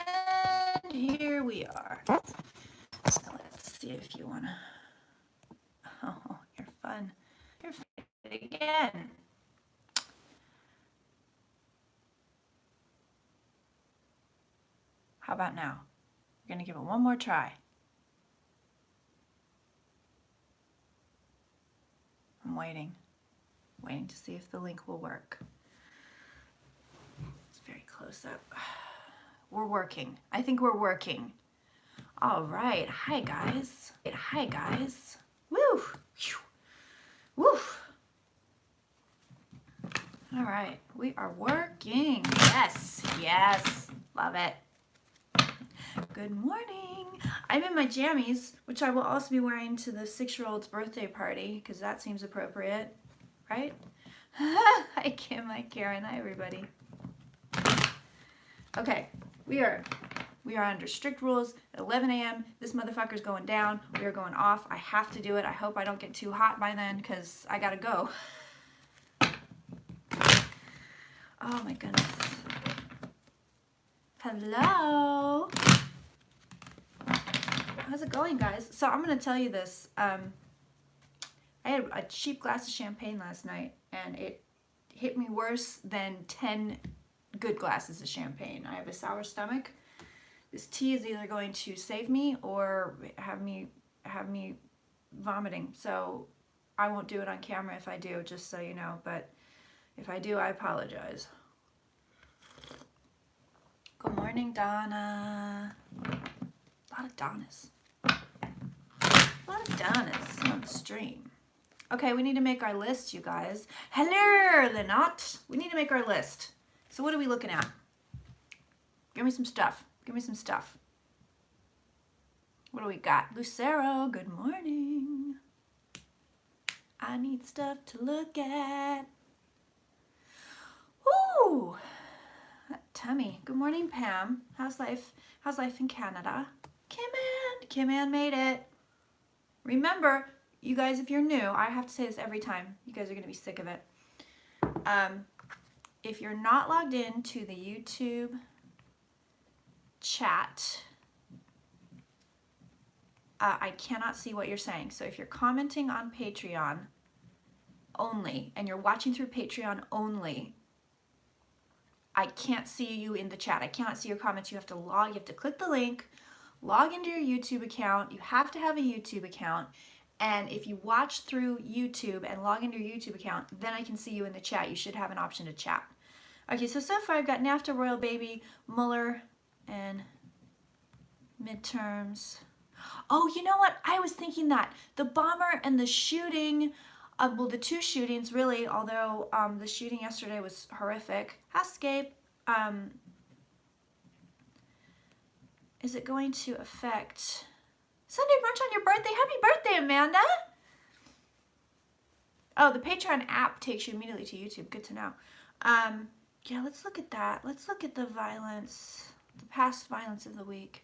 And here we are. So let's see if you wanna. Oh, you're fun. You're fun again. How about now? We're gonna give it one more try. I'm waiting to see if the link will work. It's very close up. We're working. I think we're working. All right. Hi, guys. Hi, guys. Woo! Woo! All right. We are working. Yes. Yes. Love it. Good morning. I'm in my jammies, which I will also be wearing to the 6-year-old's birthday party because that seems appropriate, right? Hi, Kim. Hi, Karen. Hi, everybody. Okay. We are under strict rules. At 11 a.m., this motherfucker's going down. We are going off. I have to do it. I hope I don't get too hot by then because I gotta go. Oh my goodness. Hello. How's it going, guys? So I'm gonna tell you this. I had a cheap glass of champagne last night, and it hit me worse than 10 good glasses of champagne. I have a sour stomach. This tea is either going to save me or have me vomiting. So I won't do it on camera if I do, just so you know. But if I do, I apologize. Good morning, Donna. A lot of Donnas. A lot of Donnas on the stream. Okay, we need to make our list, you guys. Hello, Lynette. We need to make our list. So what are we looking at? Give me some stuff. Give me some stuff. What do we got? Lucero, good morning. I need stuff to look at. Ooh, that tummy. Good morning, Pam. How's life? How's life in Canada? Kim Ann made it. Remember, you guys, if you're new, I have to say this every time. You guys are gonna be sick of it. If you're not logged in to the YouTube chat, I cannot see what you're saying. So if you're commenting on Patreon only and you're watching through Patreon only, I can't see you in the chat. I cannot see your comments. You have to click the link, log into your YouTube account. You have to have a YouTube account. And if you watch through YouTube and log into your YouTube account, then I can see you in the chat. You should have an option to chat. Okay, so far I've got NAFTA, Royal Baby, Mueller, and midterms. Oh, you know what? I was thinking that the bomber and the shooting, well, the two shootings really, although the shooting yesterday was horrific. Escape. Is it going to affect Sunday brunch on your birthday? Happy birthday, Amanda! Oh, the Patreon app takes you immediately to YouTube. Good to know. Yeah, let's look at that. Let's look at the violence, the past violence of the week.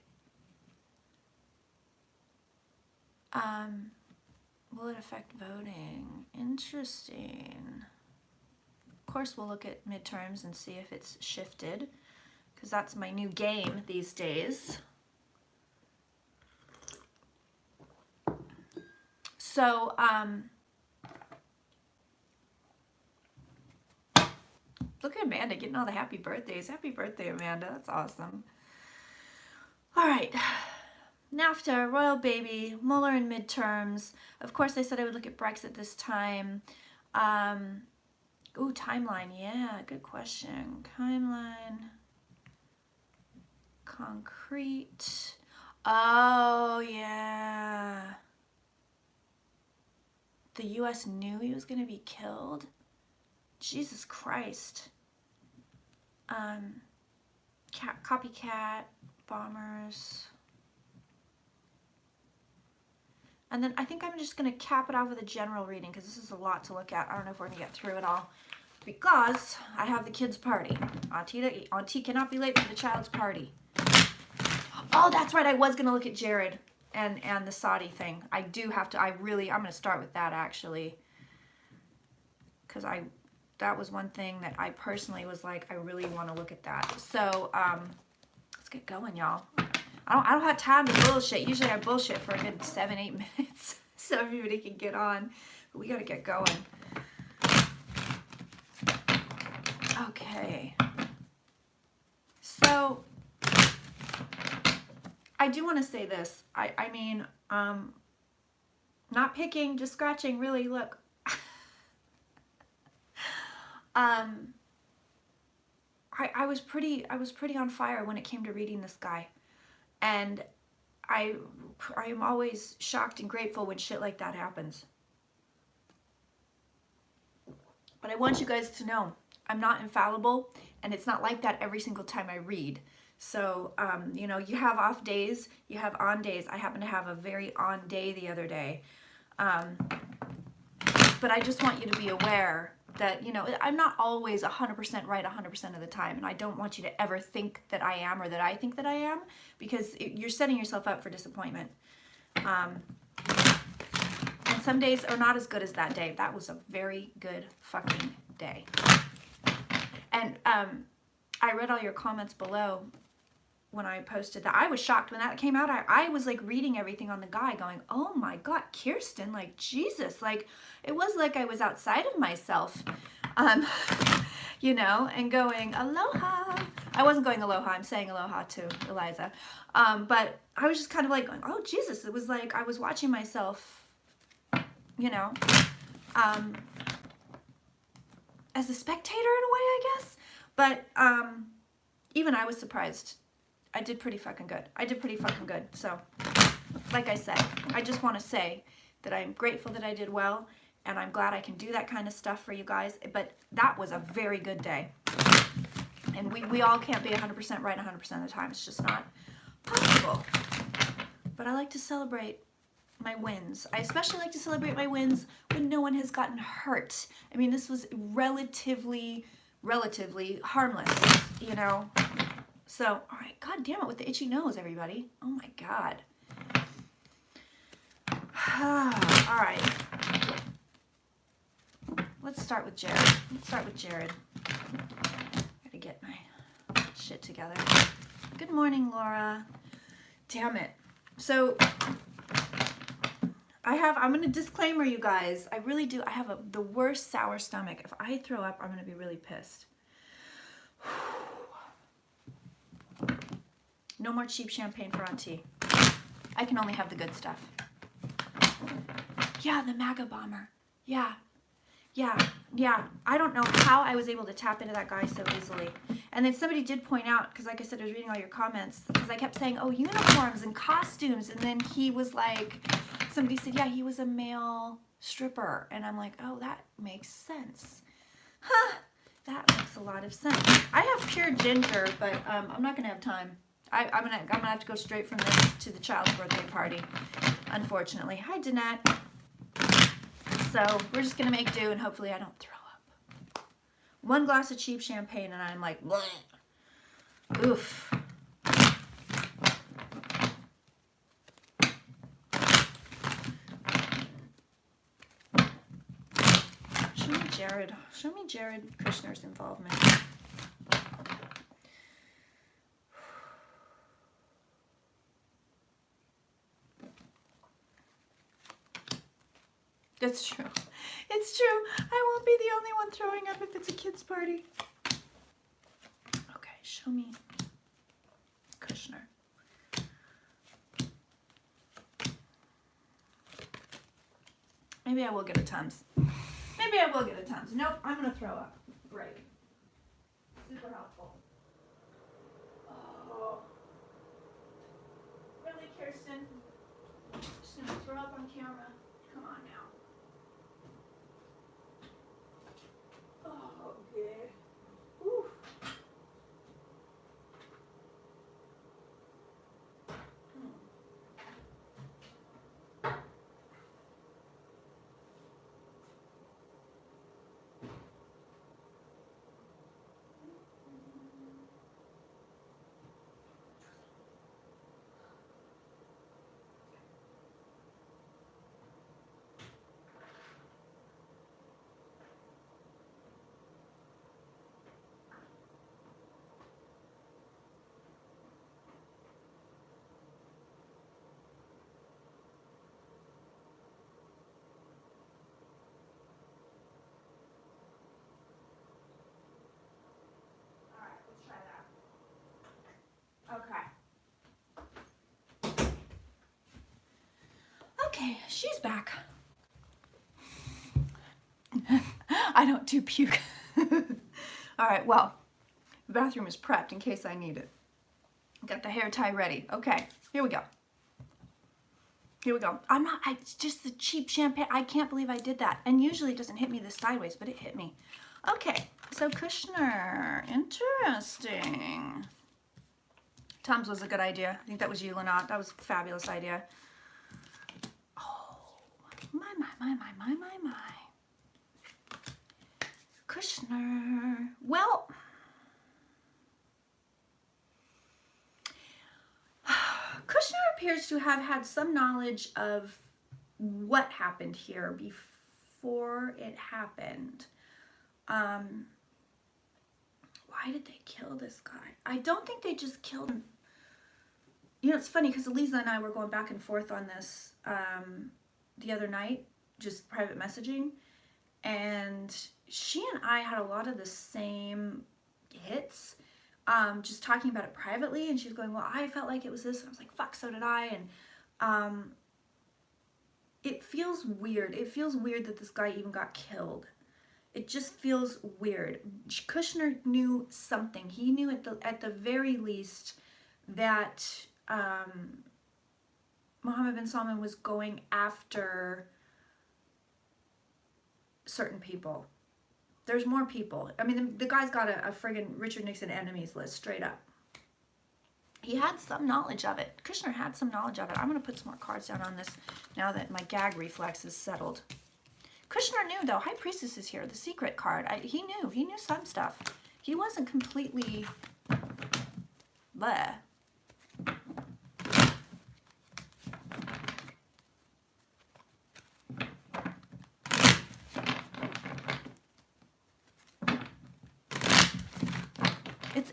Will it affect voting? Interesting. Of course, we'll look at midterms and see if it's shifted, because that's my new game these days. So, look at Amanda getting all the happy birthdays. Happy birthday, Amanda. That's awesome. All right. NAFTA, Royal Baby, Mueller and midterms. Of course, I said I would look at Brexit this time. Ooh, timeline. Yeah, good question. Timeline. Concrete. Oh, yeah. The U.S. knew he was going to be killed. Jesus Christ. Copycat, bombers. And then I think I'm just going to cap it off with a general reading because this is a lot to look at. I don't know if we're going to get through it all because I have the kids' party. Auntie cannot be late for the child's party. Oh, that's right. I was going to look at Jared and the Saudi thing. I do have to. I'm going to start with that actually because that was one thing that I personally was like, I really want to look at that. So let's get going, y'all. I don't have time to bullshit. Usually I bullshit for a good 7-8 minutes so everybody can get on. But we gotta get going. Okay. So I do want to say this. I mean, not picking, just scratching. Really, look. I was pretty on fire when it came to reading this guy, and I am always shocked and grateful when shit like that happens. But I want you guys to know I'm not infallible, and it's not like that every single time I read. So, you know, you have off days, you have on days. I happen to have a very on day the other day. But I just want you to be aware that, you know, I'm not always 100% right 100% of the time. And I don't want you to ever think that I am or that I think that I am, because you're setting yourself up for disappointment. And some days are not as good as that day. That was a very good fucking day. And I read all your comments below when I posted that. I was shocked when that came out. I was like reading everything on the guy going, oh my God, Kirsten, like Jesus, like it was like I was outside of myself, you know, and going, aloha. I wasn't going aloha, I'm saying aloha to Eliza. But I was just kind of like going, oh Jesus, it was like I was watching myself, you know, as a spectator in a way, I guess. But even I was surprised. I did pretty fucking good. So, like I said, I just want to say that I'm grateful that I did well, and I'm glad I can do that kind of stuff for you guys. But that was a very good day. And we all can't be 100% right 100% of the time. It's just not possible. But I like to celebrate my wins. I especially like to celebrate my wins when no one has gotten hurt. I mean, this was relatively harmless, you know. So, all right, God damn it with the itchy nose, everybody. Oh my God. All right. Let's start with Jared. Gotta get my shit together. Good morning, Laura. Damn it. So, I'm gonna disclaimer you guys. I really do. I have the worst sour stomach. If I throw up, I'm gonna be really pissed. No more cheap champagne for Auntie. I can only have the good stuff. Yeah, the MAGA bomber. Yeah. I don't know how I was able to tap into that guy so easily. And then somebody did point out, because like I said, I was reading all your comments, because I kept saying, oh, uniforms and costumes. And then he was like, somebody said, yeah, he was a male stripper. And I'm like, oh, that makes sense. Huh, that makes a lot of sense. I have pure ginger, but I'm not going to have time. I'm gonna have to go straight from this to the child's birthday party, unfortunately. Hi, Danette. So we're just gonna make do, and hopefully I don't throw up. One glass of cheap champagne, and I'm like, bleh. Oof. Show me Jared Kushner's involvement. That's true. It's true. I won't be the only one throwing up if it's a kid's party. Okay, show me Kushner. Maybe I will get a Tums. Nope, I'm going to throw up. Great. Super helpful. Oh. Really, Kirsten? Just going to throw up on camera. Come on now. Oh, good. Ooh. She's back. I don't do puke. All right, well, the bathroom is prepped in case I need it. Got the hair tie ready. Okay, here we go. Here we go. It's just the cheap champagne. I can't believe I did that. And usually it doesn't hit me this sideways, but it hit me. Okay, so Kushner, interesting. Tom's was a good idea. I think that was you, Lynette. That was a fabulous idea. Oh, my. Kushner. Well, Kushner appears to have had some knowledge of what happened here before it happened. Why did they kill this guy? I don't think they just killed him. You know, it's funny because Eliza and I were going back and forth on this the other night, just private messaging, and she and I had a lot of the same hits, just talking about it privately, and she was going, well, I felt like it was this, and I was like, fuck, so did I, and it feels weird. It feels weird that this guy even got killed. It just feels weird. Kushner knew something. He knew at the very least that Mohammed bin Salman was going after certain people. There's more people. I mean, the guy's got a friggin' Richard Nixon enemies list, straight up. He had some knowledge of it. Kushner had some knowledge of it. I'm going to put some more cards down on this now that my gag reflex is settled. Kushner knew, though. High Priestess is here, the secret card. He knew some stuff. He wasn't completely bleh.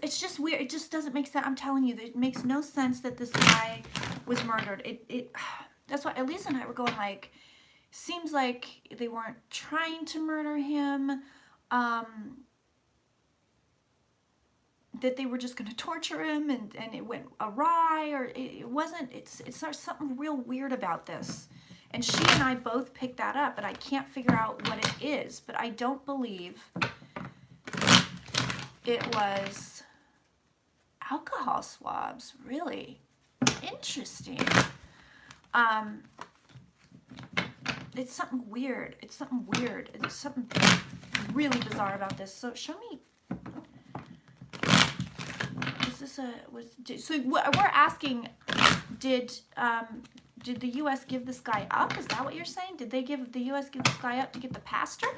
It's just weird. It just doesn't make sense. I'm telling you, it makes no sense that this guy was murdered. That's why Elisa and I were going like, seems like they weren't trying to murder him. That they were just going to torture him and it went awry, or it wasn't. It's something real weird about this. And she and I both picked that up, but I can't figure out what it is. But I don't believe it was alcohol swabs. Really interesting. It's something weird. It's something weird. There's something really bizarre about this. So show me. Is this so we're asking, did the U.S. give this guy up? Is that what you're saying? Did the U.S. give this guy up to get the pastor?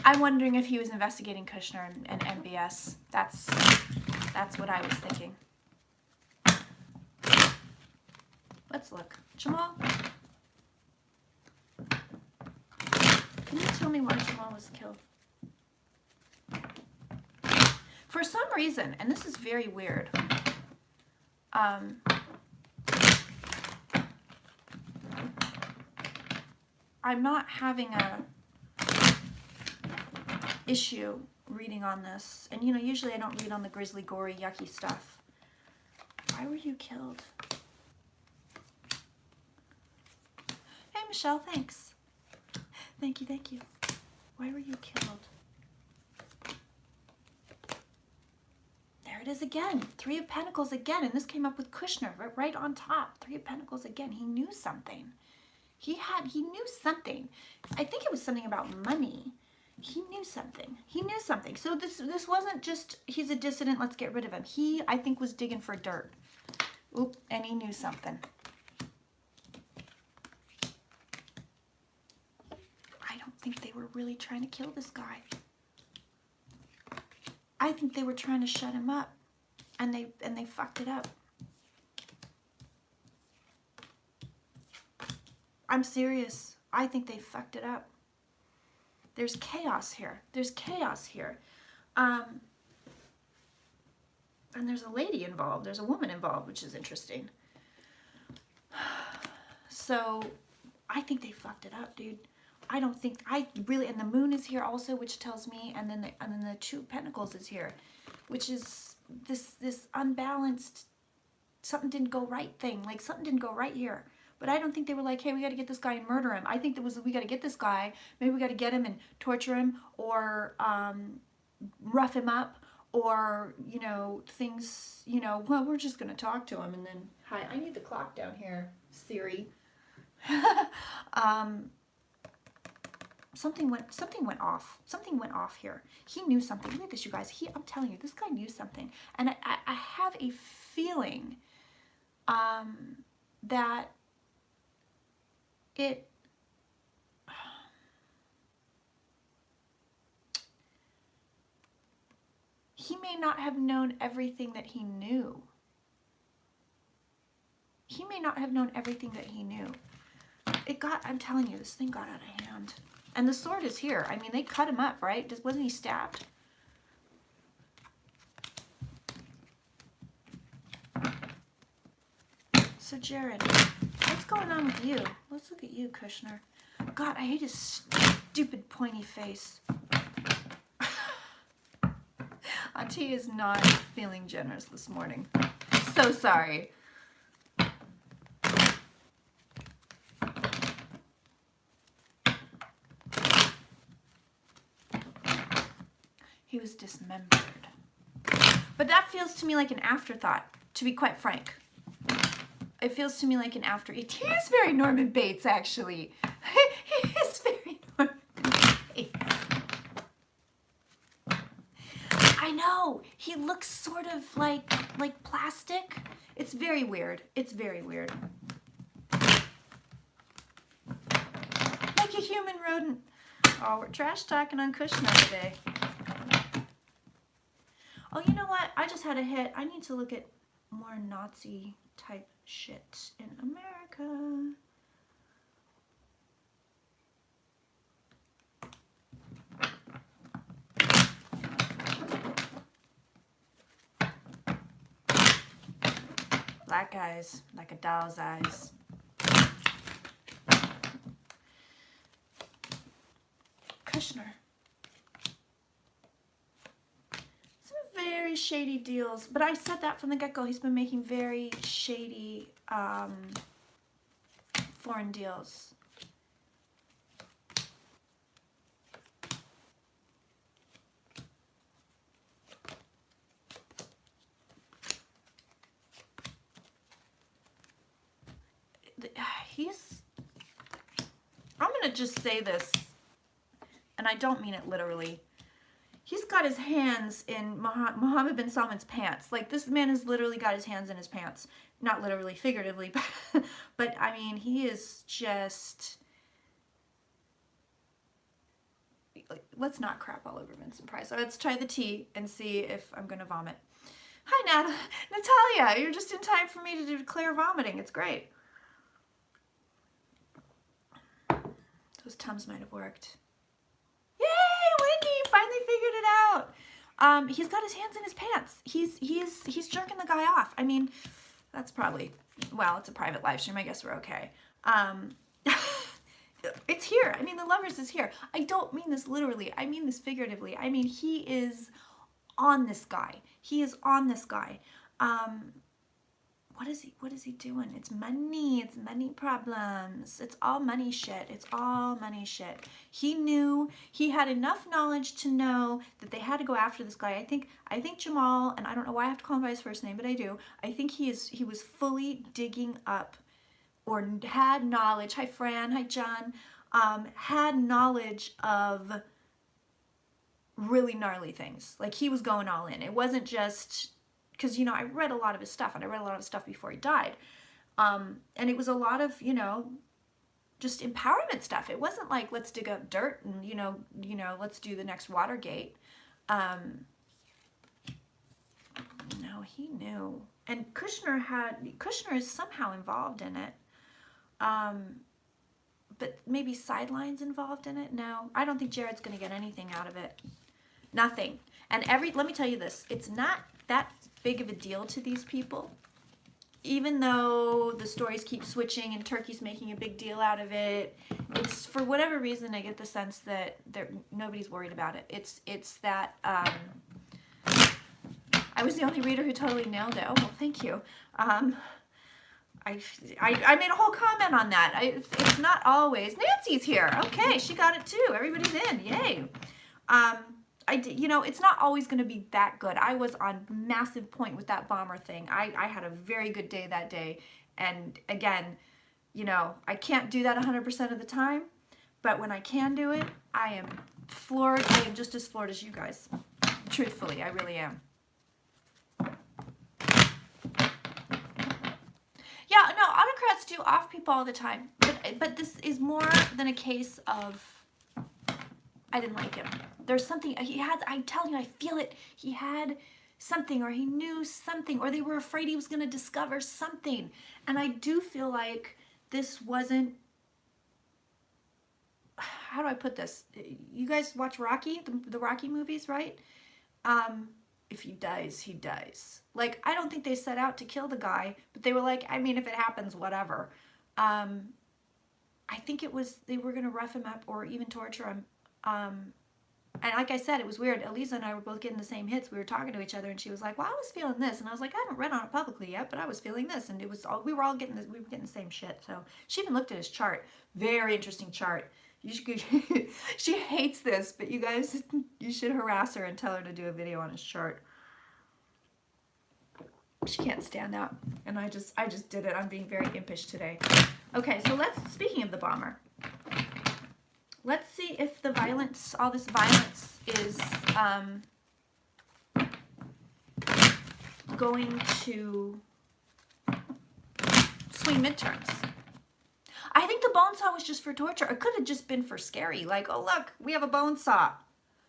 I'm wondering if he was investigating Kushner and MBS. That's what I was thinking. Let's look. Jamal? Can you tell me why Jamal was killed? For some reason, and this is very weird, I'm not having a issue reading on this. And you know, usually I don't read on the grisly, gory, yucky stuff. Why were you killed? Hey, Michelle, thanks. Thank you. Why were you killed? There it is again. Three of Pentacles again. And this came up with Kushner right on top. Three of Pentacles again. He knew something. He knew something. I think it was something about money. He knew something. So this wasn't just, he's a dissident, let's get rid of him. He, I think, was digging for dirt. Oop, and he knew something. I don't think they were really trying to kill this guy. I think they were trying to shut him up, and they fucked it up. I'm serious. I think they fucked it up. There's chaos here. And there's a lady involved. There's a woman involved, which is interesting. So I think they fucked it up, dude. And the moon is here also, which tells me, and then the two pentacles is here, which is, this unbalanced, something didn't go right thing. Like something didn't go right here. But I don't think they were like, hey, we got to get this guy and murder him. I think that was, we got to get this guy. Maybe we got to get him and torture him, or rough him up, or, you know, things, you know, well, we're just going to talk to him. And then, hi, I need the clock down here, Siri. Something went off. Something went off here. He knew something. Look at this, you guys. I'm telling you, this guy knew something. And I have a feeling that he may not have known everything that he knew. He may not have known everything that he knew. I'm telling you, this thing got out of hand. And the sword is here. I mean, they cut him up, right? Wasn't he stabbed? So Jared, what's going on with you? Let's look at you, Kushner. God, I hate his stupid pointy face. Auntie is not feeling generous this morning. So sorry. He was dismembered. But that feels to me like an afterthought, to be quite frank. It feels to me like an afterthought. He is very Norman Bates, actually. He is very Norman Bates. I know. He looks sort of like plastic. It's very weird. It's very weird. Like a human rodent. Oh, we're trash talking on Kushner today. Oh, you know what? I just had a hit. I need to look at more Nazi type shit in America. Black eyes, like a doll's eyes. Kushner. Very shady deals, but I said that from the get-go. He's been making very shady foreign deals. I'm gonna just say this, and I don't mean it literally. He's got his hands in Mohammed bin Salman's pants. Like, this man has literally got his hands in his pants. Not literally, figuratively, but I mean, he is just... Let's not crap all over Vincent Price. So let's try the tea and see if I'm going to vomit. Hi, Natalia. You're just in time for me to declare vomiting. It's great. Those Tums might have worked. Yay, Wendy, finally figured it out. He's got his hands in his pants. He's jerking the guy off. I mean, that's probably, well, it's a private live stream. I guess we're okay. It's here. I mean, the lovers is here. I don't mean this literally. I mean this figuratively. I mean, he is on this guy. He is on this guy. What is he doing? It's money. It's money problems. It's all money shit. It's all money shit. He knew, he had enough knowledge to know that they had to go after this guy. I think Jamal, and I don't know why I have to call him by his first name, but I do. I think he was fully digging up, or had knowledge. Hi Fran, hi John. Had knowledge of really gnarly things. Like, he was going all in. It wasn't just... Because, you know, I read a lot of his stuff, and I read a lot of his stuff before he died. And it was a lot of, you know, just empowerment stuff. It wasn't like, let's dig up dirt and, you know, let's do the next Watergate. No, he knew. And Kushner is somehow involved in it. But maybe sidelines involved in it? No, I don't think Jared's going to get anything out of it. Nothing. And let me tell you this, it's not that big of a deal to these people, even though the stories keep switching and Turkey's making a big deal out of it. It's, for whatever reason, I get the sense that nobody's worried about it. It's that I I was the only reader who totally nailed it. Oh, well, thank you. I made a whole comment on that. It's not always. Nancy's here. Okay, she got it too. Everybody's in. Yay. It's not always going to be that good. I was on massive point with that bomber thing. I had a very good day that day. And again, I can't do that 100% of the time. But when I can do it, I am floored. I am just as floored as you guys. Truthfully, I really am. Yeah, no, autocrats do off people all the time. But this is more than a case of I didn't like him. There's something he had. I'm telling you, I feel it. He had something, or he knew something, or they were afraid he was going to discover something. And I do feel like this wasn't. How do I put this? You guys watch Rocky, the Rocky movies, right? If he dies, he dies. Like, I don't think they set out to kill the guy, but they were like, I mean, if it happens, whatever. I think it was, they were going to rough him up or even torture him. And like I said, it was weird. Elisa and I were both getting the same hits. We were talking to each other, and she was like, well, I was feeling this. And I was like, I haven't read on it publicly yet, but I was feeling this. And it was all, we were getting the same shit. So she even looked at his chart. Very interesting chart. She hates this, but you guys, you should harass her and tell her to do a video on his chart. She can't stand that. And I just did it. I'm being very impish today. Okay, so speaking of the bomber, let's see if the violence, all this violence is going to swing midterms. I think the bone saw was just for torture. It could have just been for scary. Like, oh, look, we have a bone saw.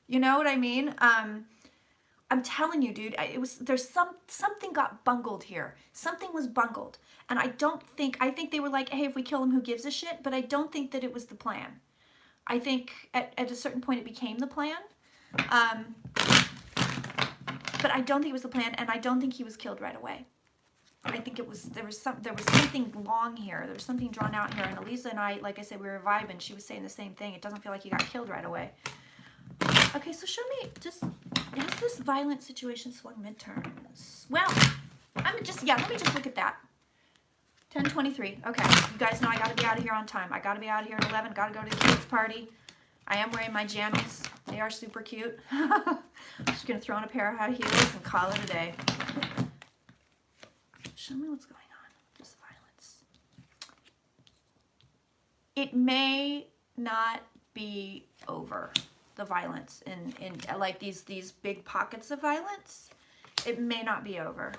You know what I mean? I'm telling you, dude, something got bungled here. Something was bungled. And I think they were like, hey, if we kill him, who gives a shit? But I don't think that it was the plan. I think at a certain point it became the plan. But I don't think it was the plan, and I don't think he was killed right away. I think there was something long here. There was something drawn out here. And Elisa and I, like I said, we were vibing. She was saying the same thing. It doesn't feel like he got killed right away. Okay, so show me has this violent situation swung midterms? Well, let me just look at that. 10:23. Okay, you guys know I gotta be out of here on time. I gotta be out of here at 11. Gotta go to the kids' party. I am wearing my jammies. They are super cute. I'm just gonna throw on a pair of high heels and call it a day. Show me what's going on with this violence. It may not be over, the violence in like these big pockets of violence. It may not be over.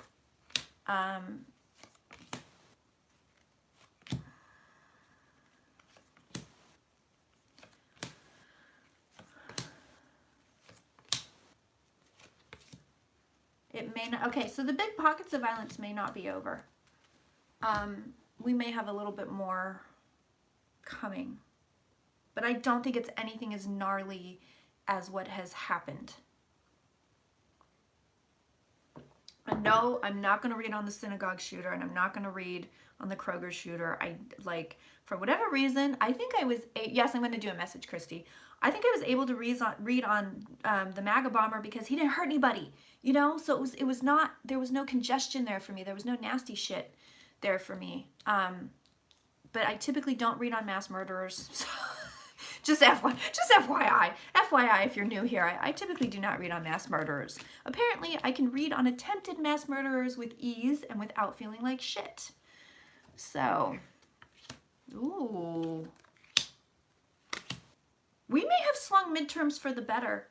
It may not. Okay, so the big pockets of violence may not be over. We may have a little bit more coming, but I don't think it's anything as gnarly as what has happened. And no, I'm not going to read on the synagogue shooter, and I'm not going to read on the Kroger shooter. For whatever reason, I think I was, yes, I'm going to do a message, Christy. I think I was able to read on the MAGA bomber because he didn't hurt anybody, so it was not, there was no congestion there for me. There was no nasty shit there for me. But I typically don't read on mass murderers. So just FYI, if you're new here, I typically do not read on mass murderers. Apparently, I can read on attempted mass murderers with ease and without feeling like shit. So, ooh. We may have swung midterms for the better.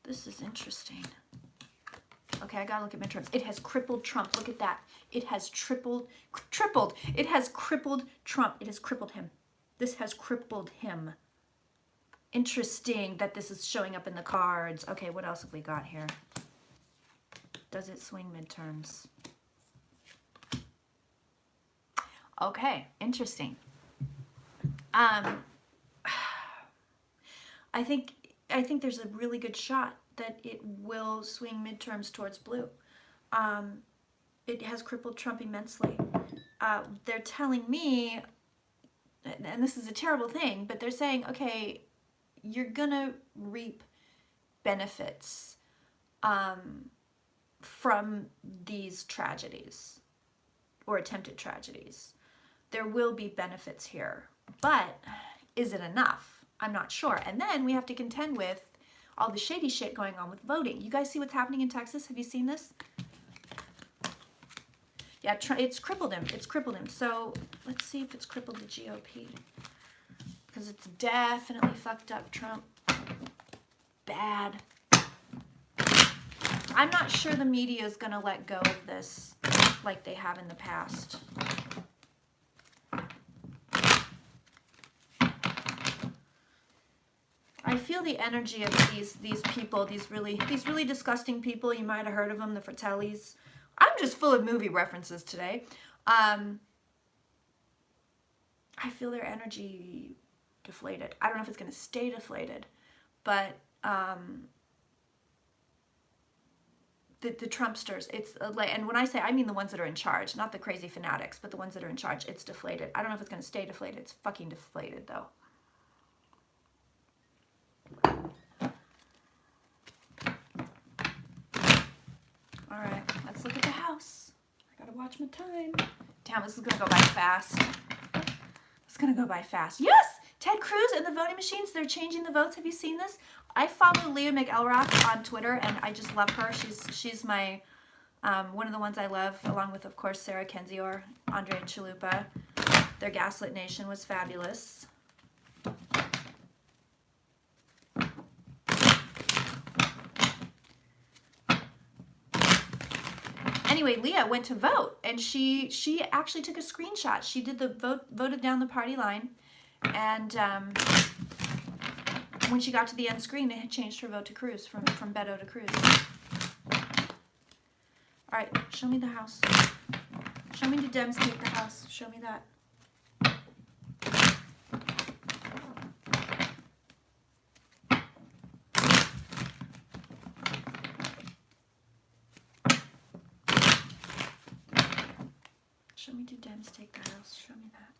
This is interesting. Okay, I gotta look at midterms. It has crippled Trump. Look at that. It has tripled. It has crippled Trump. It has crippled him. This has crippled him. Interesting that this is showing up in the cards. Okay, what else have we got here? Does it swing midterms? Okay, interesting. I think there's a really good shot that it will swing midterms towards blue. It has crippled Trump immensely. They're telling me, and this is a terrible thing, but they're saying, okay, you're gonna reap benefits from these tragedies or attempted tragedies. There will be benefits here, but is it enough? I'm not sure. And then we have to contend with all the shady shit going on with voting. You guys see what's happening in Texas? Have you seen this? Yeah, it's crippled him. It's crippled him. So let's see if it's crippled the GOP. Because it's definitely fucked up Trump. Bad. I'm not sure the media is going to let go of this like they have in the past. I feel the energy of these people, these really disgusting people. You might have heard of them, the Fratellis. I'm just full of movie references today. I feel their energy deflated. I don't know if it's going to stay deflated, but the Trumpsters, it's like, and when I say, I mean the ones that are in charge, not the crazy fanatics, but the ones that are in charge, it's deflated. I don't know if it's going to stay deflated. It's fucking deflated, though. All right, let's look at the house. I gotta watch my time. Damn, this is gonna go by fast. It's gonna go by fast. Yes! Ted Cruz and the voting machines, they're changing the votes. Have you seen this? I follow Leah McElroth on Twitter, and I just love her. She's my, one of the ones I love, along with, of course, Sarah Kendzior, Andre Chalupa. Their Gaslit Nation was fabulous. Anyway, Leah went to vote, and she actually took a screenshot. She did the voted down the party line, and when she got to the end screen, it had changed her vote to Cruz, from Beto to Cruz. All right, show me the house. Show me the Dems take the house. Show me that. Show me, do Dems take the house? Show me that.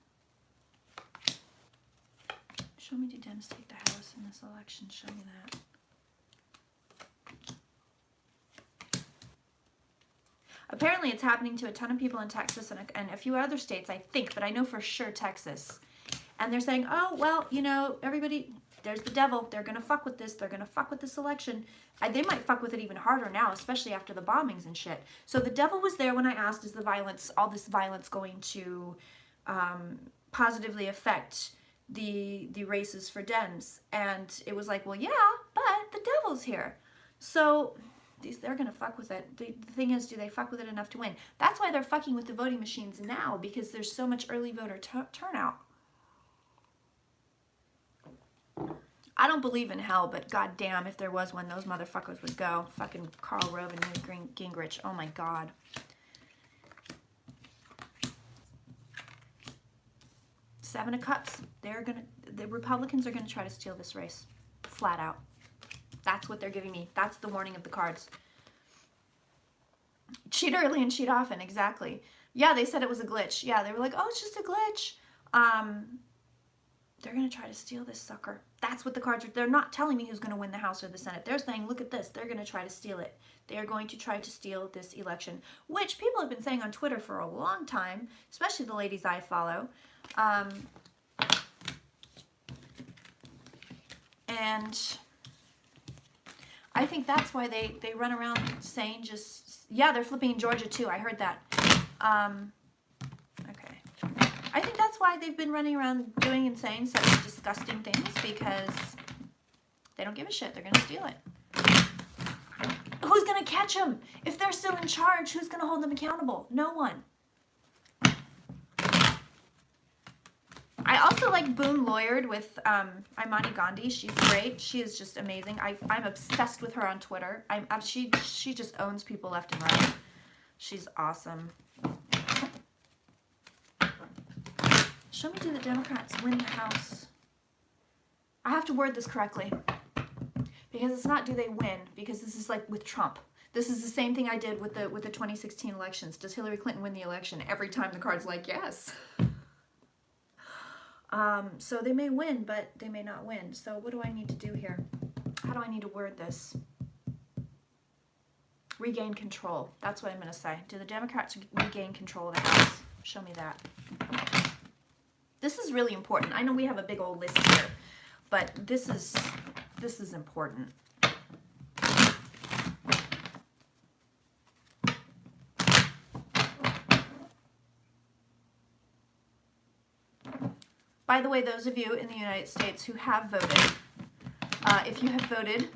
Show me, do Dems take the house in this election? Show me that. Apparently it's happening to a ton of people in Texas and a few other states, I think, but I know for sure Texas. And they're saying, oh, well, you know, everybody, there's the devil. They're going to fuck with this. They're going to fuck with this election. They might fuck with it even harder now, especially after the bombings and shit. So the devil was there when I asked, is the violence, all this violence going to positively affect the races for Dems? And it was like, well, yeah, but the devil's here. So they're going to fuck with it. The thing is, do they fuck with it enough to win? That's why they're fucking with the voting machines now, because there's so much early voter turnout. I don't believe in hell, but goddamn, if there was one, those motherfuckers would go. Fucking Karl Rove and Newt Gingrich. Oh my God. Seven of Cups. The Republicans are gonna try to steal this race, flat out. That's what they're giving me. That's the warning of the cards. Cheat early and cheat often. Exactly. Yeah, they said it was a glitch. Yeah, they were like, oh, it's just a glitch. They're going to try to steal this sucker. That's what the cards are. They're not telling me who's going to win the House or the Senate. They're saying, look at this. They're going to try to steal it. They are going to try to steal this election, which people have been saying on Twitter for a long time, especially the ladies I follow. And I think that's why they run around saying just, yeah, they're flipping Georgia too. I heard that. Okay. I think that's why they've been running around doing and saying such disgusting things, because they don't give a shit. They're going to steal it. Who's going to catch them? If they're still in charge, who's going to hold them accountable? No one. I also like Boone Lawyered with Imani Gandhi. She's great. She is just amazing. I'm obsessed with her on Twitter. She just owns people left and right. She's awesome. Show me, do the Democrats win the House? I have to word this correctly, because it's not do they win, because this is like with Trump. This is the same thing I did with the 2016 elections. Does Hillary Clinton win the election? Every time the card's like, yes. So they may win, but they may not win. So what do I need to do here? How do I need to word this? Regain control. That's what I'm going to say. Do the Democrats regain control of the House? Show me that. This is really important. I know we have a big old list here, but this is important. By the way, those of you in the United States who have voted, if you have voted,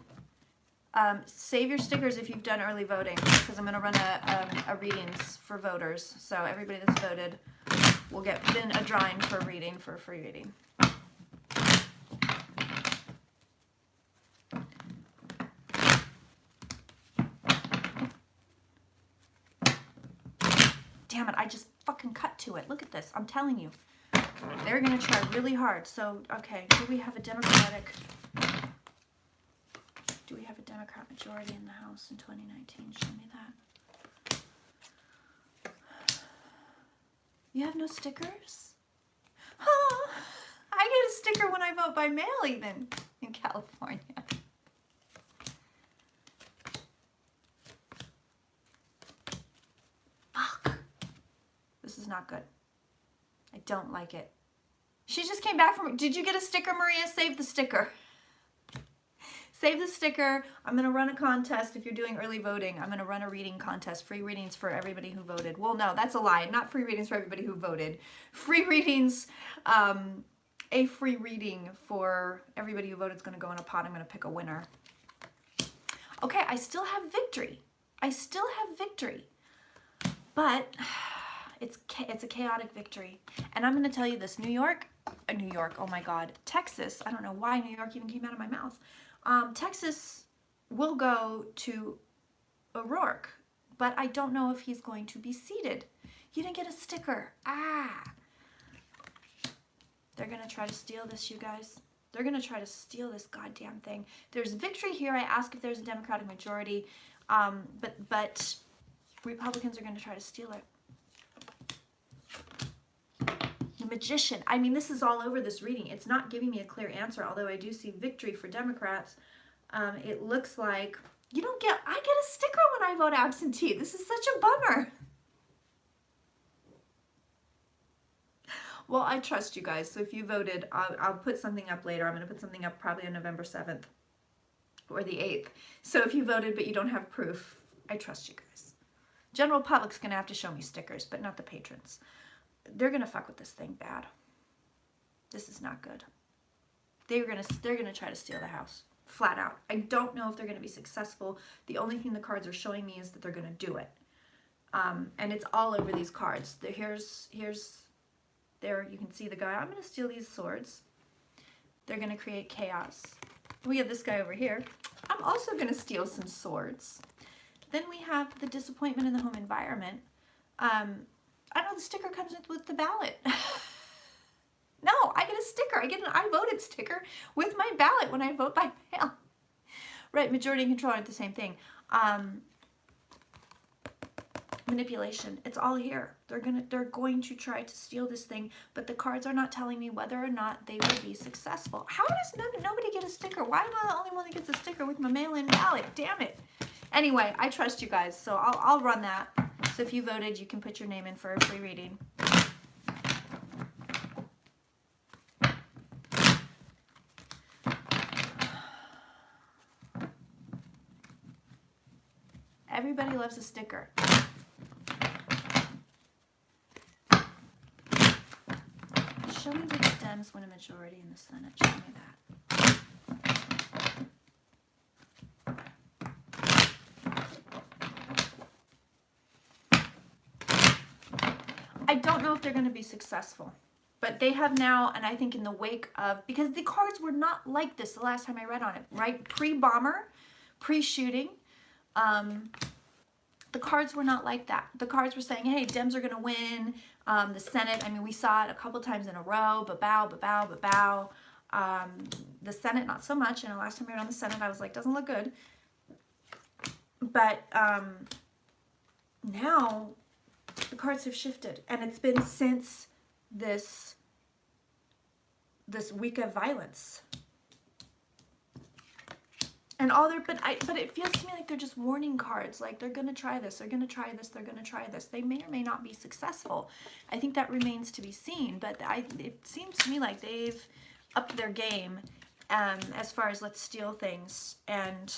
save your stickers if you've done early voting, because I'm going to run a readings for voters. So everybody that's voted will get then a drawing for a reading, for a free reading. Damn it, I just fucking cut to it. Look at this. I'm telling you. They're going to try really hard. So, okay, do we have a Democrat majority in the House in 2019? Show me that. You have no stickers? Oh, I get a sticker when I vote by mail even in California. Fuck. This is not good. I don't like it. She just came back from... Did you get a sticker, Maria? Save the sticker. Save the sticker. I'm going to run a contest if you're doing early voting. I'm going to run a reading contest. Free readings for everybody who voted. Well, no, that's a lie. Not free readings for everybody who voted. Free readings... a free reading for everybody who voted is going to go in a pot. I'm going to pick a winner. Okay, I still have victory. I still have victory. But... It's a chaotic victory. And I'm going to tell you this. New York, oh my God. Texas, I don't know why New York even came out of my mouth. Texas will go to O'Rourke, but I don't know if he's going to be seated. You didn't get a sticker. Ah. They're going to try to steal this, you guys. They're going to try to steal this goddamn thing. There's victory here. I ask if there's a Democratic majority, but Republicans are going to try to steal it. The Magician. I mean, this is all over this reading. It's not giving me a clear answer, although I do see victory for Democrats. It looks like I get a sticker when I vote absentee. This is such a bummer. Well, I trust you guys. So if you voted, I'll put something up later. I'm going to put something up probably on November 7th or the 8th. So if you voted but you don't have proof, I trust you guys. General public's going to have to show me stickers, but not the patrons. They're going to fuck with this thing bad. This is not good. They're going to try to steal the House. Flat out. I don't know if they're going to be successful. The only thing the cards are showing me is that they're going to do it. And it's all over these cards. Here's there, you can see the guy. I'm going to steal these swords. They're going to create chaos. We have this guy over here. I'm also going to steal some swords. Then we have the disappointment in the home environment. I know the sticker comes with the ballot. No, I get a sticker. I get an I voted sticker with my ballot when I vote by mail. Right, majority and control aren't the same thing. Manipulation. It's all here. They're going to try to steal this thing, but the cards are not telling me whether or not they will be successful. How does nobody get a sticker? Why am I the only one that gets a sticker with my mail-in ballot? Damn it. Anyway, I trust you guys, so I'll run that. So if you voted, you can put your name in for a free reading. Everybody loves a sticker. Show me which Dems win a majority in the Senate. Show me that. I don't know if they're going to be successful, but they have now, and I think in the wake of, because the cards were not like this the last time I read on it, right? Pre-bomber, pre-shooting, the cards were not like that. The cards were saying, hey, Dems are going to win the Senate. I mean, we saw it a couple times in a row, ba-bow, ba-bow, ba-bow. The Senate, not so much. And the last time I read on the Senate, I was like, doesn't look good. But now the cards have shifted. And it's been since this week of violence. And all their, but it feels to me like they're just warning cards. Like they're gonna try this, they're gonna try this, they're gonna try this. They may or may not be successful. I think that remains to be seen. But it seems to me like they've upped their game, as far as let's steal things. And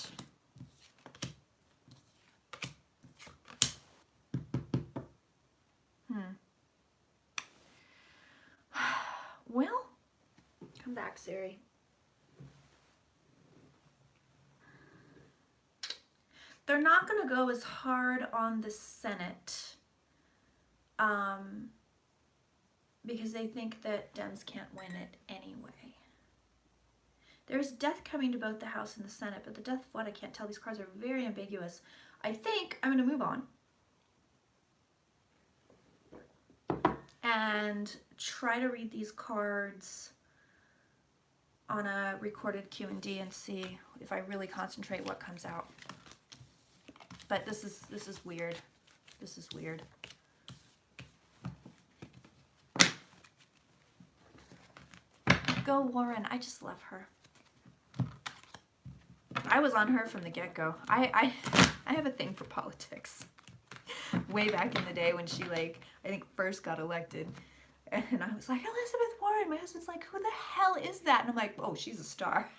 well, come back, Siri. They're not going to go as hard on the Senate because they think that Dems can't win it anyway. There's death coming to both the House and the Senate, but the death of what, I can't tell. These cards are very ambiguous. I think I'm going to move on and try to read these cards on a recorded Q&D and see if I really concentrate what comes out. But this is weird. This is weird. Go Warren. I just love her. I was on her from the get-go. I have a thing for politics. Way back in the day when she, like, I think first got elected. And I was like, Elizabeth Warren. My husband's like, who the hell is that? And I'm like, oh, she's a star.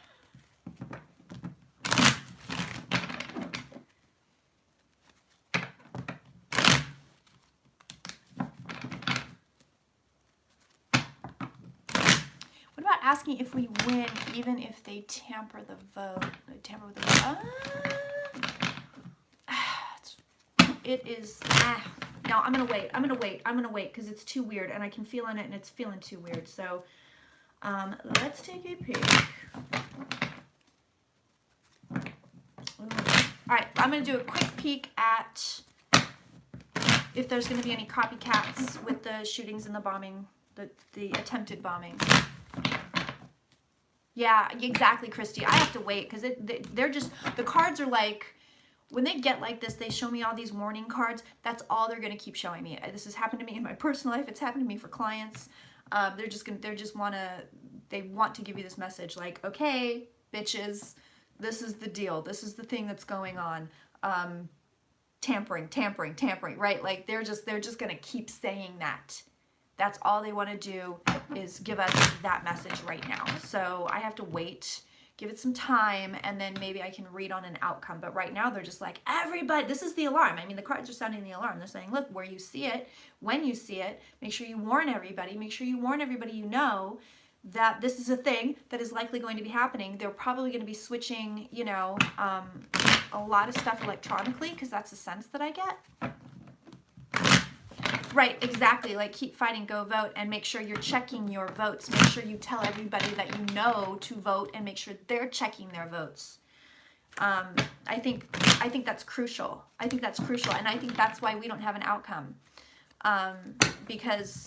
Asking if we win, even if they tamper the vote. Tamper with the vote. It is. No, I'm gonna wait. I'm gonna wait because it's too weird, and I can feel on it, and it's feeling too weird. So, let's take a peek. All right, I'm gonna do a quick peek at if there's gonna be any copycats with the shootings and the bombing, the attempted bombing. Yeah, exactly, Christy. I have to wait because they're just, the cards are like, when they get like this, they show me all these warning cards. That's all they're going to keep showing me. This has happened to me in my personal life. It's happened to me for clients. They want to give you this message like, okay, bitches, this is the deal. This is the thing that's going on. Tampering, right? Like they're just going to keep saying that. That's all they want to do is give us that message right now. So I have to wait, give it some time, and then maybe I can read on an outcome. But right now they're just like, everybody, this is the alarm. I mean, the cards are sounding the alarm. They're saying, look, where you see it, when you see it, make sure you warn everybody. Make sure you warn everybody you know that this is a thing that is likely going to be happening. They're probably going to be switching, you know, a lot of stuff electronically because that's the sense that I get. Right, exactly. Like keep fighting, go vote, and make sure you're checking your votes. Make sure you tell everybody that you know to vote, and make sure they're checking their votes. I think that's crucial. I think that's crucial, and I think that's why we don't have an outcome. Because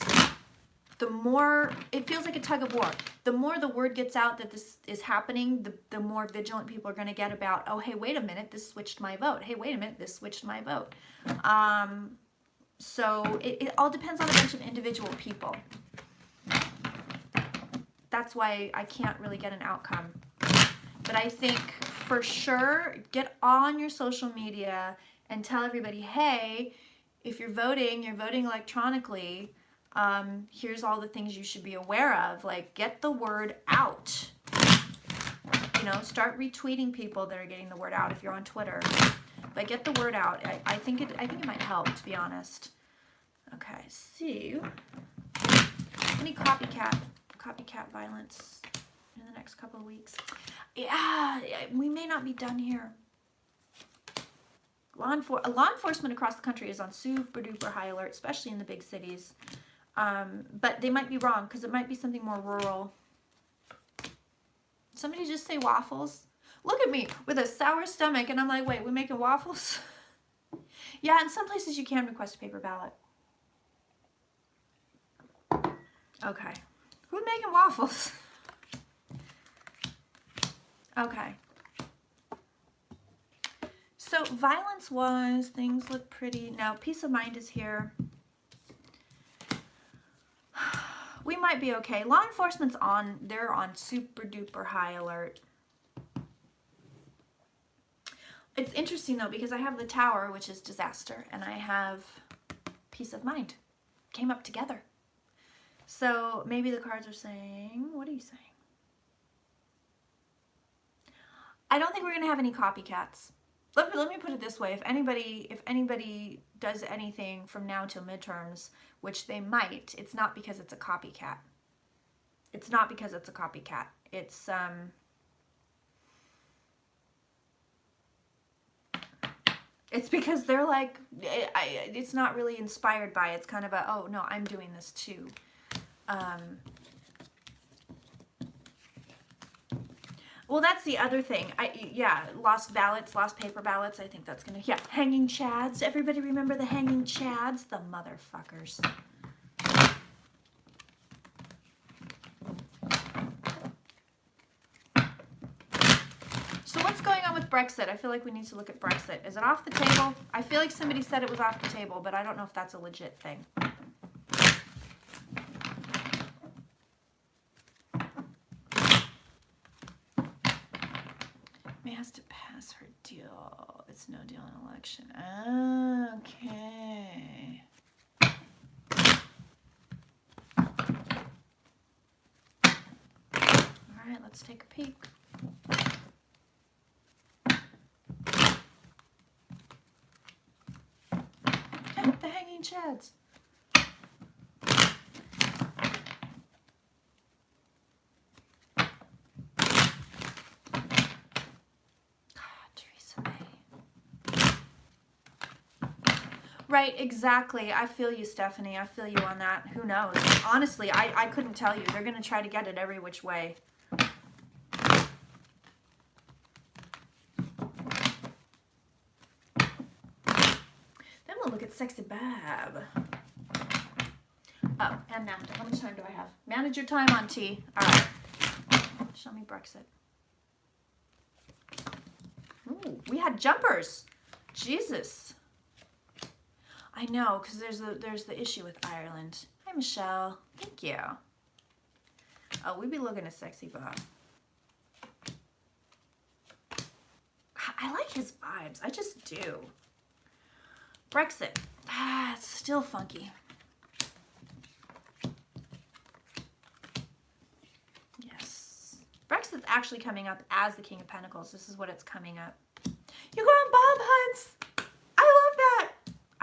the more it feels like a tug of war. The more the word gets out that this is happening, the more vigilant people are going to get about. Oh, hey, wait a minute, this switched my vote. Hey, wait a minute, this switched my vote. So it all depends on a bunch of individual people. That's why I can't really get an outcome. But I think for sure, get on your social media and tell everybody, hey, if you're voting electronically, here's all the things you should be aware of. Like, get the word out. You know, start retweeting people that are getting the word out if you're on Twitter. But get the word out. I think it might help, to be honest. Okay, so any copycat violence in the next couple of weeks? Yeah, we may not be done here. Law enforcement across the country is on super duper high alert, especially in the big cities. But they might be wrong because it might be something more rural. Somebody just say waffles. Look at me with a sour stomach, and I'm like, wait, we're making waffles? Yeah, in some places you can request a paper ballot. Okay. Who's making waffles? Okay. So violence-wise, things look pretty. Now, peace of mind is here. We might be okay. Law enforcement's they're on super duper high alert. It's interesting though, because I have the Tower, which is disaster, and I have peace of mind. Came up together. So maybe the cards are saying, what are you saying? I don't think we're going to have any copycats. Let me put it this way. If anybody does anything from now till midterms, which they might, it's not because it's a copycat. It's not because it's a copycat. It's because they're like, it's not really inspired by it. It's kind of a, oh no, I'm doing this too. Well, that's the other thing. Yeah, lost ballots, lost paper ballots. I think that's gonna, yeah, hanging chads. Everybody remember the hanging chads? The motherfuckers. So what's going on with Brexit? I feel like we need to look at Brexit. Is it off the table? I feel like somebody said it was off the table, but I don't know if that's a legit thing. May has to pass her deal. It's no deal in election. Okay. All right, let's take a peek. The hanging chads. Right, exactly. I feel you, Stephanie. I feel you on that. Who knows? Honestly, I couldn't tell you. They're going to try to get it every which way. Then we'll look at Sexy Bab. Oh, and NAFTA. How much time do I have? Manage your time on T. All right. Show me Brexit. Ooh, we had jumpers. Jesus. I know, because there's the issue with Ireland. Hi, Michelle. Thank you. Oh, we'd be looking at Sexy Bob. I like his vibes. I just do. Brexit. It's still funky. Yes. Brexit's actually coming up as the King of Pentacles. This is what it's coming up. You go on Bob hunts. I love that.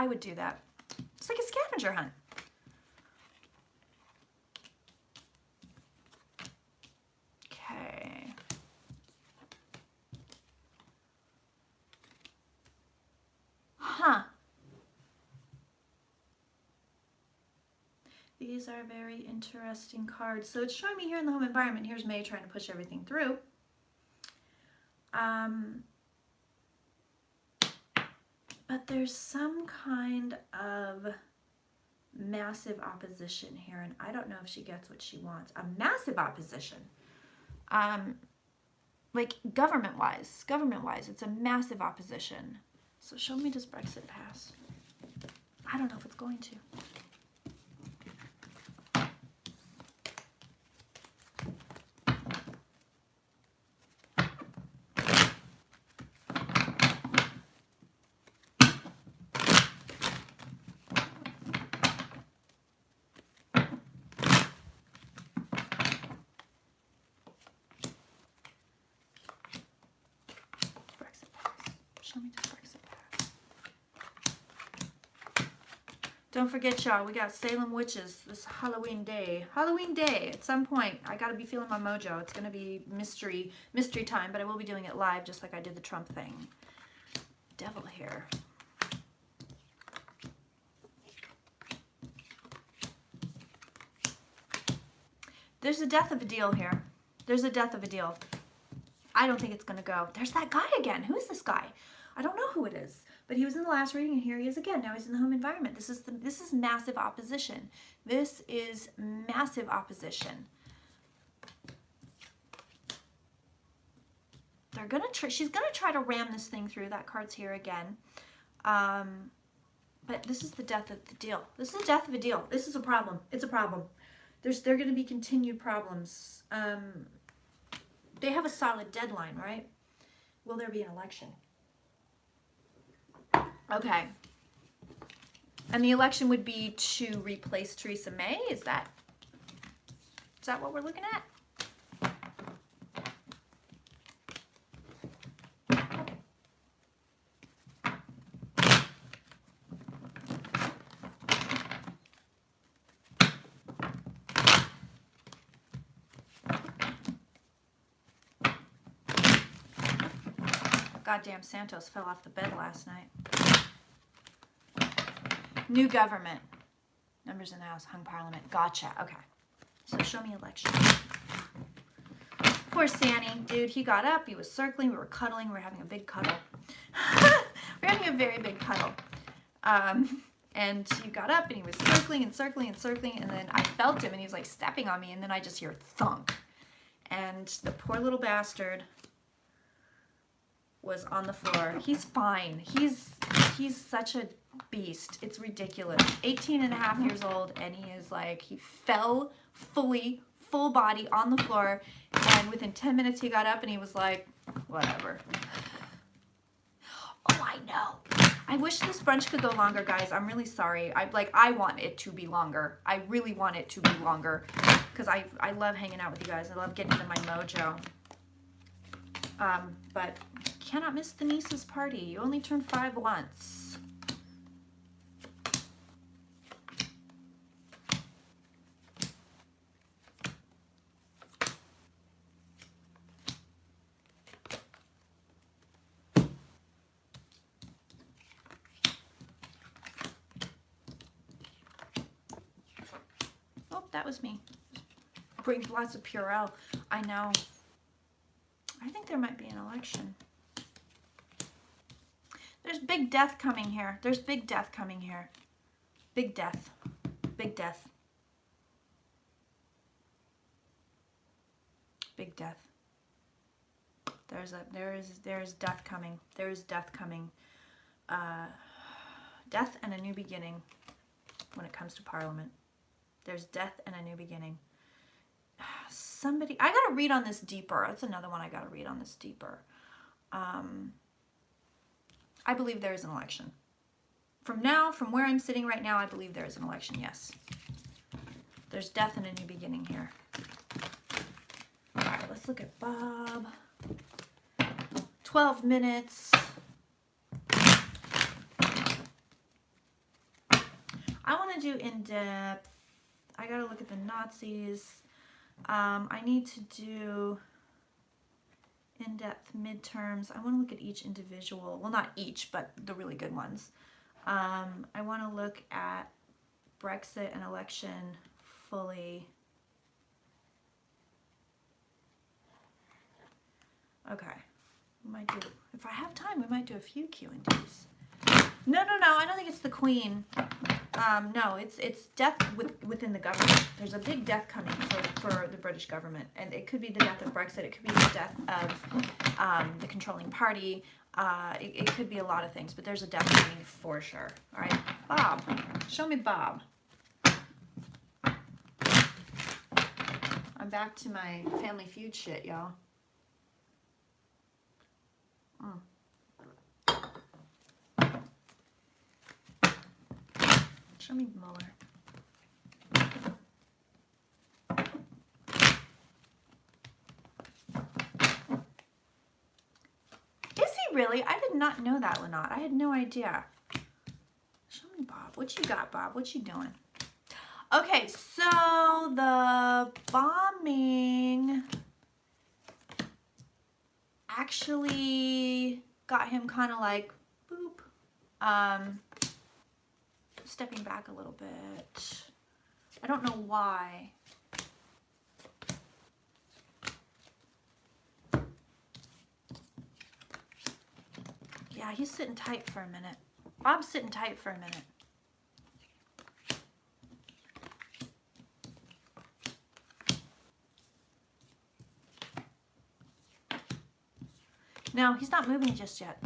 I would do that. It's like a scavenger hunt. Okay. Huh. These are very interesting cards. So it's showing me here in the home environment. Here's May trying to push everything through. But there's some kind of massive opposition here, and I don't know if she gets what she wants. A massive opposition. Like government-wise, it's a massive opposition. So show me, does Brexit pass? I don't know if it's going to. Show me, does Brexit pass? Don't forget, y'all, we got Salem Witches this Halloween day. Halloween day, at some point, I gotta be feeling my mojo. It's gonna be mystery time, but I will be doing it live just like I did the Trump thing. Devil here. There's a death of a deal here. There's a death of a deal. I don't think it's gonna go. There's that guy again. Who is this guy? I don't know who it is, but he was in the last reading, and here he is again. Now he's in the home environment. This is massive opposition. This is massive opposition. She's gonna try to ram this thing through. That card's here again, but this is the death of the deal. This is the death of a deal. This is a problem. It's a problem. There are going to be continued problems. They have a solid deadline, right? Will there be an election? Okay. And the election would be to replace Theresa May? Is that what we're looking at? Goddamn Santos fell off the bed last night. New government. Numbers in the House, hung parliament. Gotcha. Okay. So show me election. Poor Sanny. Dude, he got up. He was circling. We were cuddling. We were having a big cuddle. We're having a very big cuddle. And he got up and he was circling and circling and circling. And then I felt him and he was like stepping on me. And then I just hear thunk. And the poor little bastard was on the floor. He's fine. He's such a beast. It's ridiculous. 18 and a half years old, and he is like, he fell full body on the floor, and within 10 minutes he got up and he was like, whatever. Oh, I know. I wish this brunch could go longer, guys. I'm really sorry. I want it to be longer. I really want it to be longer because I love hanging out with you guys. I love getting into my mojo. But cannot miss the niece's party. You only turn 5 once. Oh, that was me. Bring lots of Purell. I know. I think there might be an election. There's big death coming here. There's big death coming here. Big death. Big death. Big death. There is death coming. There is death coming. Death and a new beginning when it comes to Parliament. There's death and a new beginning. I gotta read on this deeper. That's another one I gotta read on this deeper. I believe there is an election. From where I'm sitting right now, I believe there is an election, yes. There's death and a new beginning here. All right, let's look at Bob. 12 minutes. I want to do in-depth. I gotta look at the Nazis. I need to do in-depth midterms. I want to look at each individual. Well, not each, but the really good ones. I want to look at Brexit and election fully. Okay. We might do, if I have time, we might do a few Q&Ds. No, I don't think it's the Queen. No, it's death within the government. There's a big death coming for the British government, and it could be the death of Brexit. It could be the death of the controlling party. It could be a lot of things, but there's a death coming for sure. All right, Bob, show me Bob. I'm back to my Family Feud shit, y'all. Show me Mueller. Is he really? I did not know that, Lynette. I had no idea. Show me Bob. What you got, Bob? What you doing? Okay, so the bombing actually got him kind of like, boop. Stepping back a little bit. I don't know why. Yeah, he's sitting tight for a minute. Bob's sitting tight for a minute. No, he's not moving just yet.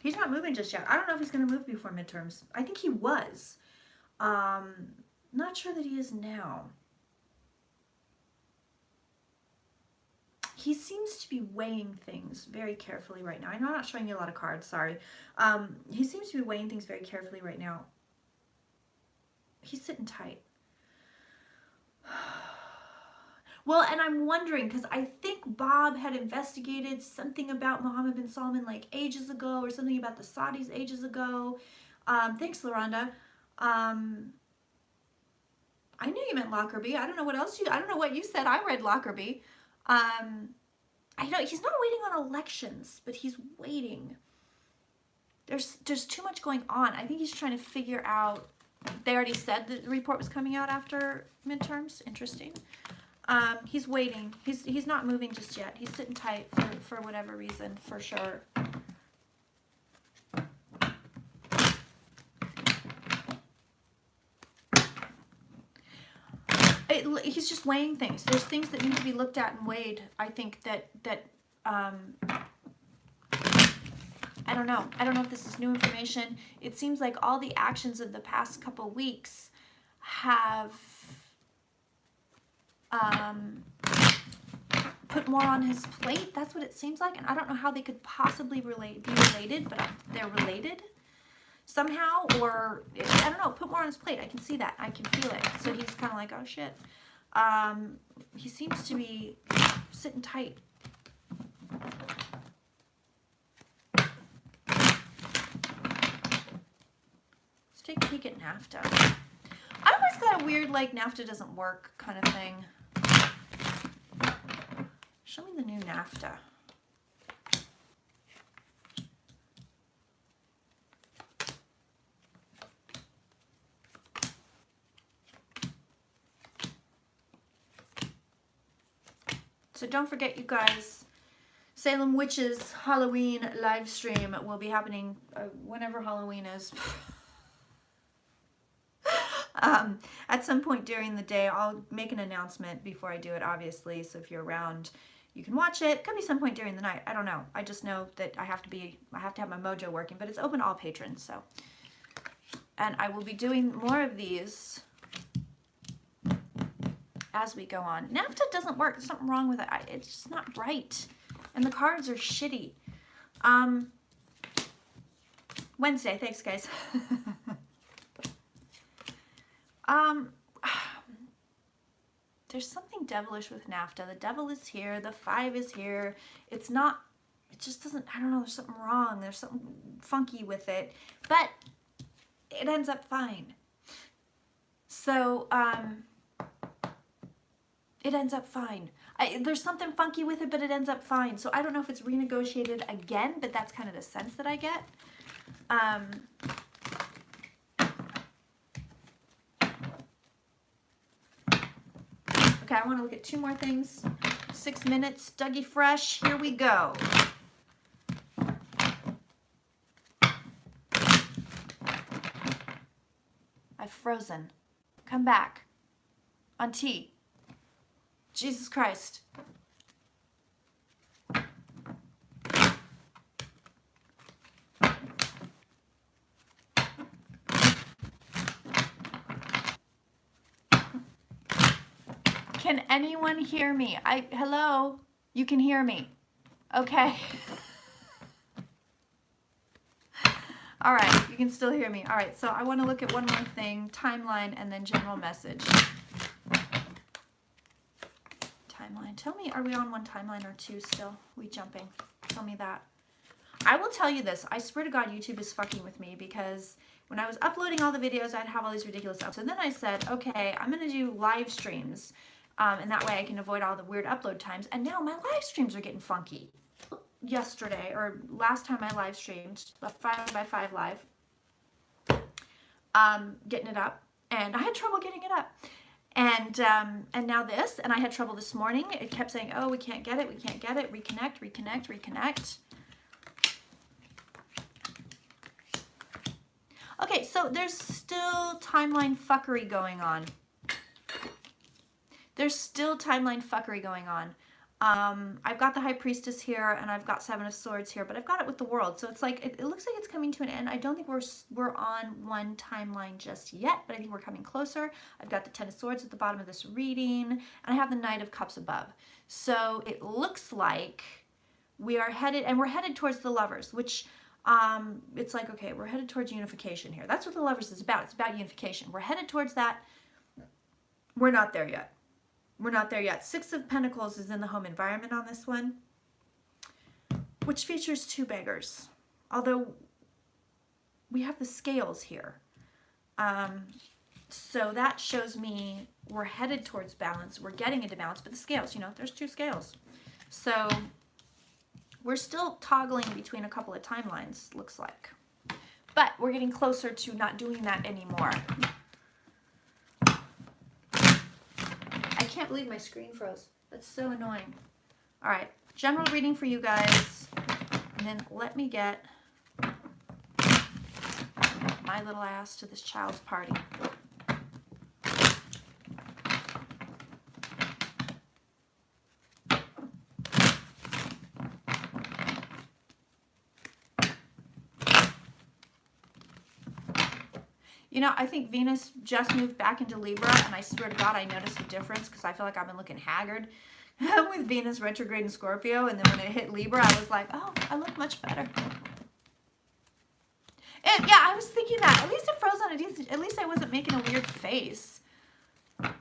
He's not moving just yet. I don't know if he's going to move before midterms. I think he was. Not sure that he is now. he seems to be weighing things very carefully right now. I know I'm not showing you a lot of cards, sorry. He seems to be weighing things very carefully right now. He's sitting tight. Well, and I'm wondering, because I think Bob had investigated something about Mohammed bin Salman like ages ago, or something about the Saudis ages ago. Thanks, LaRonda. I knew you meant Lockerbie. I don't know what else I don't know what you said. I read Lockerbie. I know he's not waiting on elections, but he's waiting. There's too much going on. I think he's trying to figure out. They already said that the report was coming out after midterms. Interesting. He's waiting. He's not moving just yet. He's sitting tight for whatever reason, for sure. He's just weighing things. There's things that need to be looked at and weighed. I think that I don't know. I don't know if this is new information. It seems like all the actions of the past couple weeks have put more on his plate. That's what it seems like. And I don't know how they could possibly be related, but they're related somehow, or I don't know, put more on his plate. I can see that. I can feel it. So he's kind of like, oh shit. He seems to be sitting tight. Let's take a peek at NAFTA. I always got a weird, like, NAFTA doesn't work kind of thing. Show me the new NAFTA. So don't forget, you guys, Salem Witches Halloween live stream will be happening whenever Halloween is. At some point during the day. I'll make an announcement before I do it, obviously. So if you're around, you can watch it. Could be some point during the night. I don't know. I just know that I have to have my mojo working, but it's open to all patrons. So, and I will be doing more of these as we go on. NAFTA doesn't work. There's something wrong with it. It's just not right. And the cards are shitty. Wednesday. Thanks, guys. There's something devilish with NAFTA. The devil is here. The 5 is here. It's not, it just doesn't, I don't know, there's something wrong. There's something funky with it. But it ends up fine. So, it ends up fine. There's something funky with it, but it ends up fine. So I don't know if it's renegotiated again, but that's kind of the sense that I get. Okay, I want to look at 2 more things. 6 minutes, Dougie Fresh, here we go. I've frozen. Come back. On T. Jesus Christ. Can anyone hear me? Hello? You can hear me. Okay. All right, you can still hear me. All right, so I want to look at one more thing, timeline, and then general message. Timeline. Tell me, are we on one timeline or 2 still? We jumping? Tell me that. I will tell you this. I swear to God, YouTube is fucking with me, because when I was uploading all the videos, I'd have all these ridiculous stuff. So then I said, okay, I'm going to do live streams. And that way I can avoid all the weird upload times. And now my live streams are getting funky. Yesterday, or last time I live streamed, 5x5 live, getting it up. And I had trouble getting it up. And now this, and I had trouble this morning. It kept saying, oh, we can't get it, we can't get it. Reconnect, reconnect, reconnect. Okay, so there's still timeline fuckery going on. There's still timeline fuckery going on. I've got the High Priestess here, and I've got Seven of Swords here, but I've got it with the World. So it's like, it looks like it's coming to an end. I don't think we're on one timeline just yet, but I think we're coming closer. I've got the Ten of Swords at the bottom of this reading, and I have the Knight of Cups above. So it looks like we are headed, and we're headed towards the Lovers, which it's like, okay, we're headed towards unification here. That's what the Lovers is about. It's about unification. We're headed towards that. We're not there yet. We're not there yet. Six of Pentacles is in the home environment on this one, which features two beggars. Although we have the scales here. So that shows me we're headed towards balance. We're getting into balance, but the scales, you know, there's two scales. So we're still toggling between a couple of timelines, looks like. But we're getting closer to not doing that anymore. I can't believe my screen froze. That's so annoying. All right, general reading for you guys. And then let me get my little ass to this child's party. You know, I think Venus just moved back into Libra, and I swear to God, I noticed a difference because I feel like I've been looking haggard with Venus retrograde in Scorpio, and then when it hit Libra, I was like, oh, I look much better. And yeah, I was thinking that. At least it froze on a decent, at least I wasn't making a weird face. All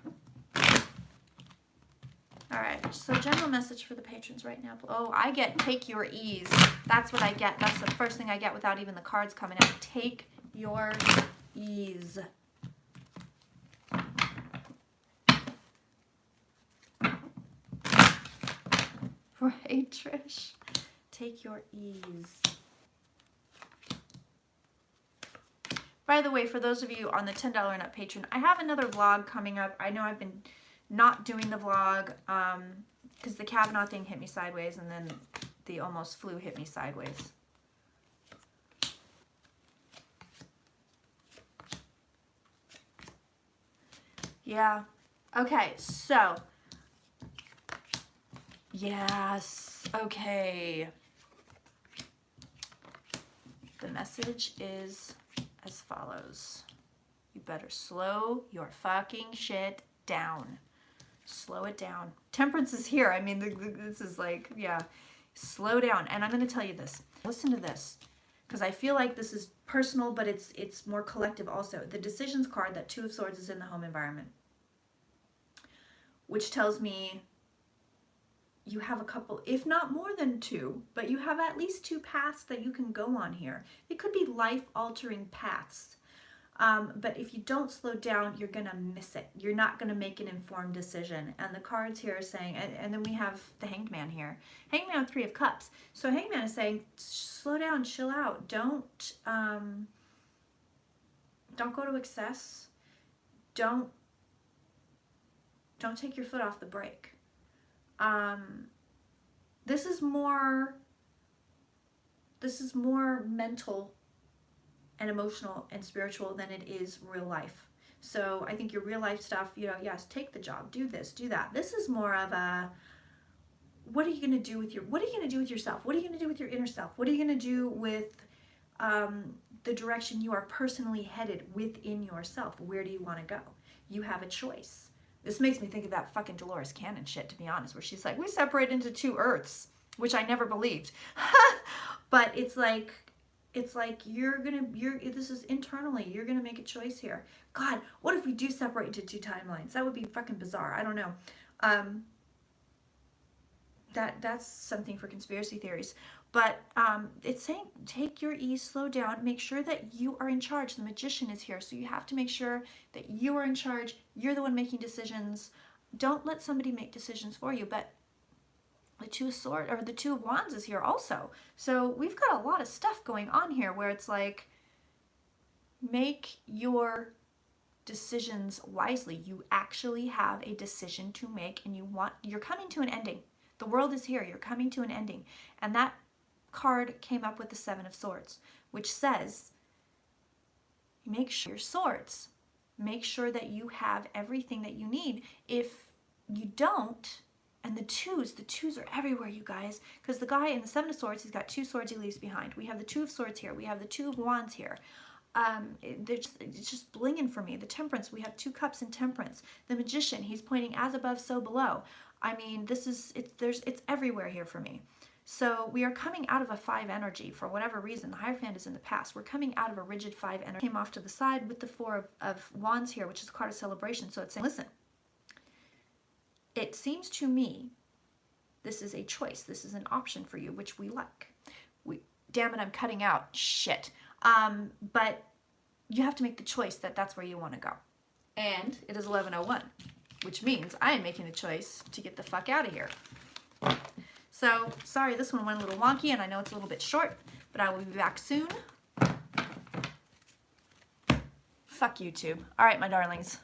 right, so general message for the patrons right now. Oh, I get take your ease. That's what I get. That's the first thing I get without even the cards coming out. Take your ease. Right, Trish? Take your ease. By the way, for those of you on the $10 and up patron, I have another vlog coming up. I know I've been not doing the vlog because the Kavanaugh thing hit me sideways, and then the almost flu hit me sideways. Yeah. Okay, so. Yes. Okay. The message is as follows. You better slow your fucking shit down. Slow it down. Temperance is here. I mean, this is like, yeah. Slow down. And I'm going to tell you this. Listen to this. Because I feel like this is personal, but it's more collective also. The Decisions card, that Two of Swords, is in the home environment. Which tells me you have a couple, if not more than two, but you have at least two paths that you can go on here. It could be life-altering paths. But if you don't slow down, you're going to miss it. You're not going to make an informed decision. And the cards here are saying, and then we have the Hanged Man here. Hanged Man with Three of Cups. So Hanged Man is saying, slow down, chill out. Don't go to excess. Don't take your foot off the brake. This is more mental and emotional and spiritual than it is real life. So I think your real life stuff, you know, yes, take the job, do this, do that. This is more of a, what are you going to do with what are you going to do with yourself? What are you going to do with your inner self? What are you going to do with the direction you are personally headed within yourself? Where do you want to go? You have a choice. This makes me think of that fucking Dolores Cannon shit, to be honest, where she's like, we separate into two earths, which I never believed. But it's like this is internally, you're gonna make a choice here. God, what if we do separate into two timelines? That would be fucking bizarre. I don't know. That's something for conspiracy theories. But it's saying, take your ease, slow down, make sure that you are in charge. The Magician is here, so you have to make sure that you are in charge. You're the one making decisions. Don't let somebody make decisions for you. But the Two of Swords, or the Two of Wands, is here also. So we've got a lot of stuff going on here where it's like, make your decisions wisely. You actually have a decision to make, and you're coming to an ending. The world is here. You're coming to an ending. And that card came up with the Seven of Swords, which says, make sure your swords. Make sure that you have everything that you need. If you don't, And the twos are everywhere, you guys, because the guy in the Seven of Swords, he's got 2 swords he leaves behind. We have the 2 of Swords here. We have the 2 of Wands here. It's just blinging for me. The Temperance, we have 2 cups in Temperance. The Magician, he's pointing as above, so below. I mean, it's everywhere here for me. So we are coming out of a 5 energy for whatever reason. The Hierophant is in the past. We're coming out of a rigid 5 energy. Came off to the side with the 4 of Wands here, which is a card of celebration. So it's saying, listen, it seems to me this is a choice. This is an option for you, which we like. Damn it, I'm cutting out. Shit. But you have to make the choice that that's where you want to go. And it is 11:01, which means I am making the choice to get the fuck out of here. So, sorry, this one went a little wonky, and I know it's a little bit short, but I will be back soon. Fuck YouTube. All right, my darlings.